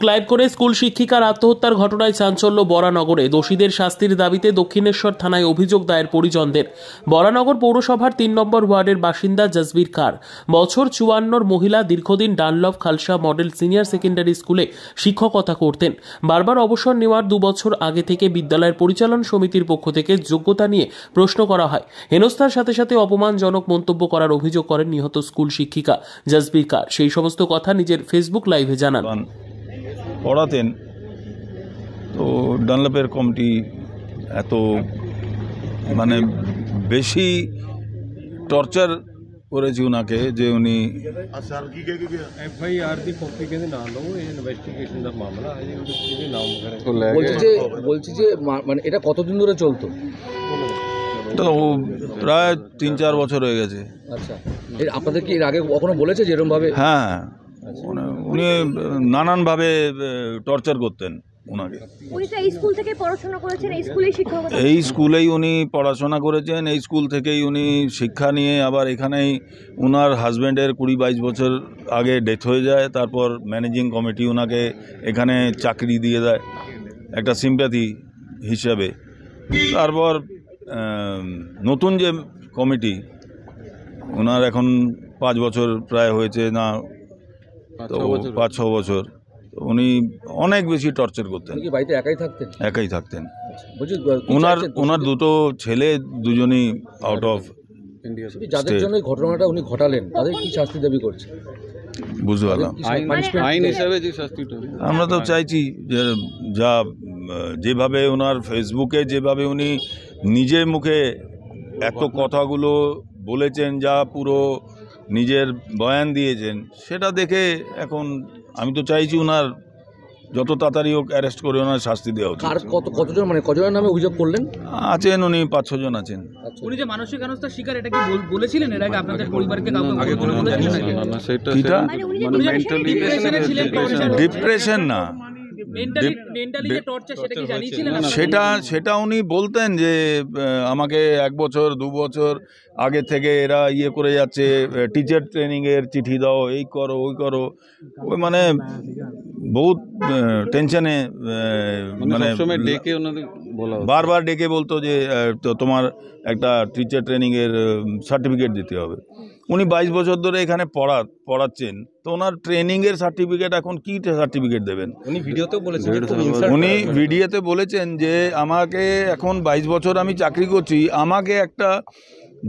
Live করে school শিক্ষিকার আত্মহত্যার ঘটনায় চাঞ্চল্য বরানগরে। দোষীদের শাস্তির দাবিতে দক্ষিণেশ্বর থানায় অভিযোগ দায়ের পরিজনদের। বরানগর পৌরসভার ৩ নম্বর ওয়ার্ডের বাসিন্দা জসবীর কার বছর ৫৪ মহিলা, দীর্ঘদিন Dunlop Khalsa model senior secondary স্কুলে শিক্ষকতা করতেন। বারবার অবসর নেওয়ার ২ বছর আগে থেকে বিদ্যালয়ের পরিচালন সমিতির পক্ষ থেকে যোগ্যতা নিয়ে প্রশ্ন করা হয়। হেনস্থার সাথে সাথে অপমানজনক মন্তব্য করার অভিযোগ করেন নিহত স্কুল শিক্ষিকা জসবীর কার। সেই সমস্ত কথা নিজের ফেসবুক লাইভে জানান। পড়াতেন তো ডানলপের কমিটি এত মানে বেশি টর্চার করেছে উনাকে যে উনি FIR ਦੀ ਕਾਪੀ ਕਹਿੰਦੇ ਨਾ ਲਓ, ਇਹ ইনভেস্টিগেশন ਦਾ মামলা ਹੈ, ਇਹਦੇ নাম বলছি যে মানে এটা কতদিন ধরে চলতো? তো প্রায় ৩-৪ বছর হয়ে গেছে। আচ্ছা, আপনাদের কি এর আগে কখনো বলেছে যে এরকম ভাবে? হ্যাঁ, উনি নানানভাবে টর্চার করতেন ওনাকে। এই স্কুল থেকে পড়াশোনা করেছেন, এই স্কুলেই শিক্ষকতা, এই স্কুলেই উনি পড়াশোনা করেছেন, এই স্কুল থেকেই উনি শিক্ষা নিয়ে আবার এখানেই ওনার হাজব্যান্ডের ২০-২২ বছর আগে ডেথ হয়ে যায়। তারপর ম্যানেজিং কমিটি ওনাকে এখানে চাকরি দিয়ে দেয় একটা সিম্প্যাথি হিসাবে। তারপর নতুন যে কমিটি ওনার এখন ৫ বছর প্রায় হয়েছে না, তো ৫-৬ বছর উনি অনেক বেশি টর্চার করতেন। বাড়িতে একাই থাকতেন? একাই থাকতেন। ওনার দুটো ছেলে, দুজনই আউট অফ ইন্ডিয়া। যাদের জন্য ঘটনাটা উনি ঘটালেন তাদের কি শাস্তি দাবি করছে? বুঝতে পারলাম আইন হিসাবে যে শাস্তিটা আমরা তো চাইছি যে যেভাবে ওনার ফেসবুকে যেভাবে উনি নিজের মুখে এত কথাগুলো বলেছেন, যা পুরো নিজের বয়ান দিয়েছেন, সেটা দেখে এখন আমি তো চাইছি ওনার যত তাড়াতাড়ি হোক অ্যারেস্ট করে ওনার শাস্তি দেওয়া উচিত। কতজন মানে কজনের নামে অভিযোগ করলেন? আছেন উনি ৫-৬ জন আছেন। উনি যে মানসিক হেনস্থার শিকার, এটা কি বলেছিলেন এর আগে আপনাদের পরিবারকে? ডিপ্রেশন না, সেটা উনি বলতেন যে আমাকে ১ বছর ২ বছর আগে থেকে এরা ইয়ে করে যাচ্ছে, টিচার ট্রেনিংয়ের চিঠি দাও, এই করো ওই করো, ওই মানে বহুত টেনশনে, মানে বারবার ডেকে বলতো যে তোমার একটা টিচার ট্রেনিংয়ের সার্টিফিকেট দিতে হবে। উনি ২২ বছর ধরে এখানে পড়াচ্ছেন, তো ওনার ট্রেনিংয়ের সার্টিফিকেট এখন কী সার্টিফিকেট দেবেন? উনি ভিডিওতে বলেছেন যে আমাকে এখন ২২ বছর আমি চাকরি করছি, আমাকে একটা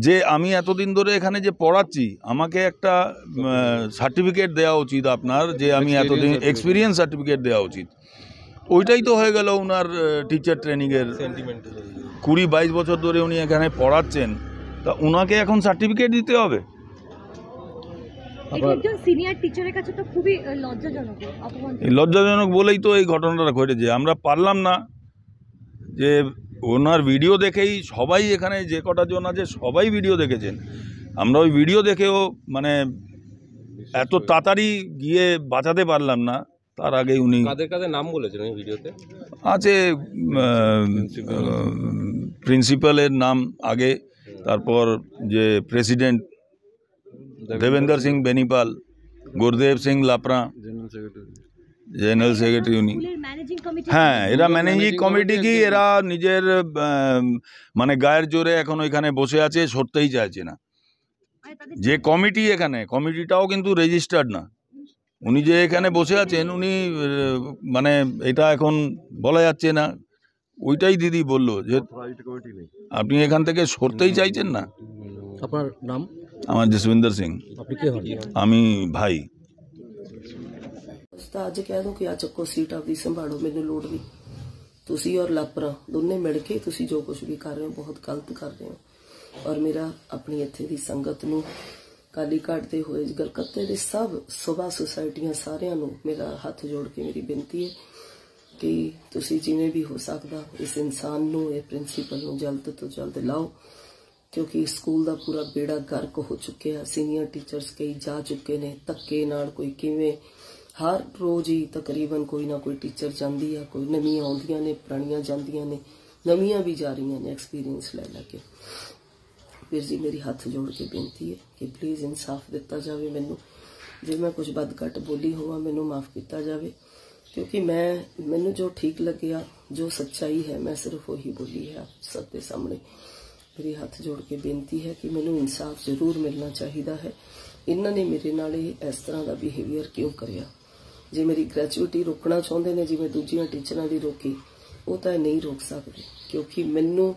যে আমি এতদিন ধরে এখানে যে পড়াচ্ছি, আমাকে একটা সার্টিফিকেট দেওয়া উচিত আপনার, যে আমি এতদিন এক্সপিরিয়েন্স সার্টিফিকেট দেওয়া উচিত। ওইটাই তো হয়ে গেল ওনার টিচার ট্রেনিংয়ের। ২০-২২ বছর ধরে উনি এখানে পড়াচ্ছেন, তা ওনাকে এখন সার্টিফিকেট দিতে হবে? লজ্জাজনক বলেই তো এই ঘটনাটা ঘটেছে। আমরা পারলাম না যে ওনার ভিডিও দেখেই সবাই এখানে যে কটা জন আছে সবাই ভিডিও দেখেছেন, আমরা ওই ভিডিও দেখেও মানে এত তাড়াতাড়ি গিয়ে বাঁচাতে পারলাম না। তার আগে উনি কাদের নাম বলেছেন ওই ভিডিওতে? আছে প্রিন্সিপালের নাম আগে, তারপর যে president Devender Singh Benipal, Gurdev Singh Lapra general secretary উনি। হ্যাঁ, এরা ম্যানেজিং কমিটি কি এরা নিজের মানে গায়ের জোরে এখন ওইখানে বসে আছে, সরতেই চাইছে না। যে কমিটি এখানে, কমিটিটাও কিন্তু রেজিস্টার্ড না। উনি যে এখানে বসে আছেন, উনি মানে এটা এখন বলা যাচ্ছে না। ওইটাই দিদি বলল যে আপনি এখান থেকে সরতেই চাইছেন না। আপনার নাম? আমার ਜਸਵਿੰਦਰ ਸਿੰਘ। আপনি কে হন? আমি ਭਾਈ। ਅੱਜ ਕਹਿ ਦੋ ਕਿ ਆ ਚੱਕੋ ਸੀਟ ਆਪਦੀ ਸੰਭਾਲੋ, ਮੈਨੂੰ ਲੋੜ ਨਹੀਂ। ਤੁਸੀਂ ਔਰ ਲਾਪਰਾ ਦੋਨੇ ਮਿਲ ਕੇ ਤੁਸੀਂ ਜੋ ਕੁਝ ਵੀ ਕਰ ਰਹੇ ਹੋ ਬਹੁਤ ਗਲਤ ਕਰ ਰਹੇ ਹੋ। ਔਰ ਮੇਰਾ ਆਪਣੀ ਇੱਥੇ ਦੀ ਸੰਗਤ ਨੂੰ, ਕਾਲੀ ਘਾਟ ਦੇ ਹੋਏ ਗਲਕੱਤੇ ਦੇ ਸਭ ਸੁਭਾ ਸੁਸਾਇਟੀਆਂ ਸਾਰਿਆਂ ਨੂੰ ਮੇਰਾ ਹੱਥ ਜੋੜ ਕੇ ਮੇਰੀ ਬੇਨਤੀ ਹੈ ਕਿ ਤੁਸੀਂ ਜਿਵੇਂ ਵੀ ਹੋ ਸਕਦਾ ਇਸ ਇਨਸਾਨ ਨੂੰ, ਇਹ ਪ੍ਰਿੰਸੀਪਲ ਨੂੰ ਜਲਦ ਤੋਂ ਜਲਦ ਲਾਓ, क्योंकि स्कूल का पूरा बेड़ा गर्क हो चुके हैं। सीनियर टीचर्स कई जा चुके ने धक्के नाल, कोई किवें, हर रोज़ ही तकरीबन कोई ना कोई टीचर जाती है, कोई नवीं आउंदियां ने, पुरानियां जांदियां ने, नवीं भी जा रही ने एक्सपीरियंस लै लैके। वीर जी मेरी हथ जोड़ के बेनती है कि प्लीज़ इंसाफ दिता जाए मैनू, जे मैं कुछ बद घट बोली होवां मैनू माफ़ किया जाए। क्योंकि मैनू जो ठीक लग्या, जो सच्चाई है, मैं सिर्फ वही बोली है आप सब के सामने। मेरी हाथ जोड़ के बेनती है कि मैनू इंसाफ जरूर मिलना चाहिए है। इन्होंने मेरे नाल इस तरह का बिहेवियर क्यों करिया? जे मेरी ग्रैजुएटी रोकना चाहते हैं जिवें दूजियां टीचरां दी रोकी, वो तो नहीं रोक सकते, क्योंकि मैनू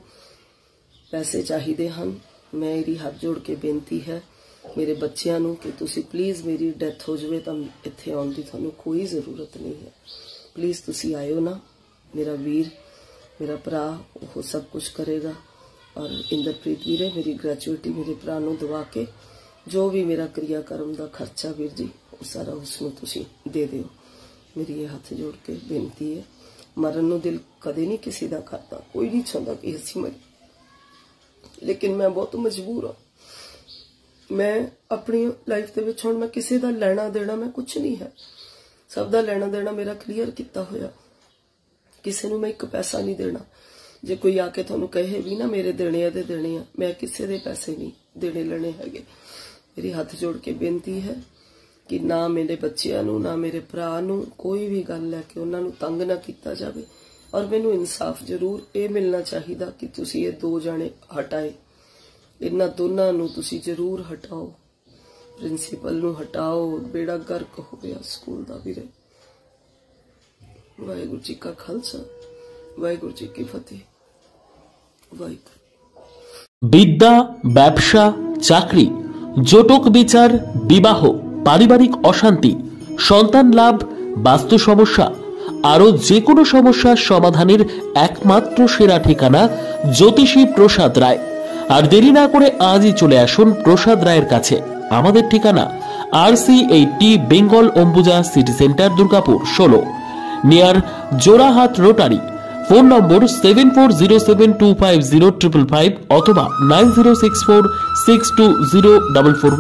पैसे चाहिए हैं। मेरी हाथ जोड़ के बेनती है मेरे बच्चों नूं कि तुसी प्लीज़ मेरी डैथ हो जाए तो इत्थे आउण दी तुहानूं कोई ज़रूरत नहीं है। प्लीज़ तुसी आयो ना। मेरा वीर, मेरा भरा, वो सब कुछ करेगा। और इंद्रप्रीत वीरे मेरी ग्रैजुएटी मेरे भरा नूं दवा के जो भी मेरा क्रियाक्रम का खर्चा वीर जी वो सारा उसनूं तुसी दे दिओ। मेरी ये हाथ जोड़ के बेनती है। मरन नूं दिल कदे नहीं किसी का करता, कोई नहीं चाहता कि असीं मरीए, लेकिन मैं बहुत मजबूर हाँ। मैं अपनी लाइफ के विच हुण मैं किसी का लैना देना मैं कुछ नहीं है, सब का लैना देना मेरा क्लीयर किया होया। किसी नूं मैं एक पैसा नहीं देना। जे कोई आके तुहानूं कहे भी ना मेरे देने आ ते देने आ, मैं किसी दे पैसे नहीं देने लेने हैगे। मेरी हाथ जोड़ के बेनती है कि ना मेरे बच्चों नूं ना मेरे भरा नूं कोई भी गल लैके उन्हां नूं तंग ना किया जाए। और मैनूं इंसाफ जरूर ये मिलना चाहिए कि तुसी ये दो जाने हटाए, इन्हां दोनों नूं तुसी जरूर हटाओ। प्रिंसीपल नूं हटाओ, बेड़ा गर्क हो गया स्कूल दा वीरे। वाहिगुरू जी का खालसा, वाहिगुरू जी की फतेह। वाहिगुरू। বিদ্যা, ব্যবসা, চাকরি, জটক বিচার, বিবাহ, পারিবারিক অশান্তি, সন্তান লাভ, বাস্তু সমস্যা, আরো যে কোনো সমস্যার সমাধানের একমাত্র সেরা ঠিকানা জ্যোতিষী প্রসাদ রায়। আর দেরি না করে আজই চলে আসুন প্রসাদ রায়ের কাছে। আমাদের ঠিকানা RC80 Bengal Ambuja city centre, Durgapur 16, near Jorhat rotary. Phone নম্বর 7407250555 অথবা 9064620444।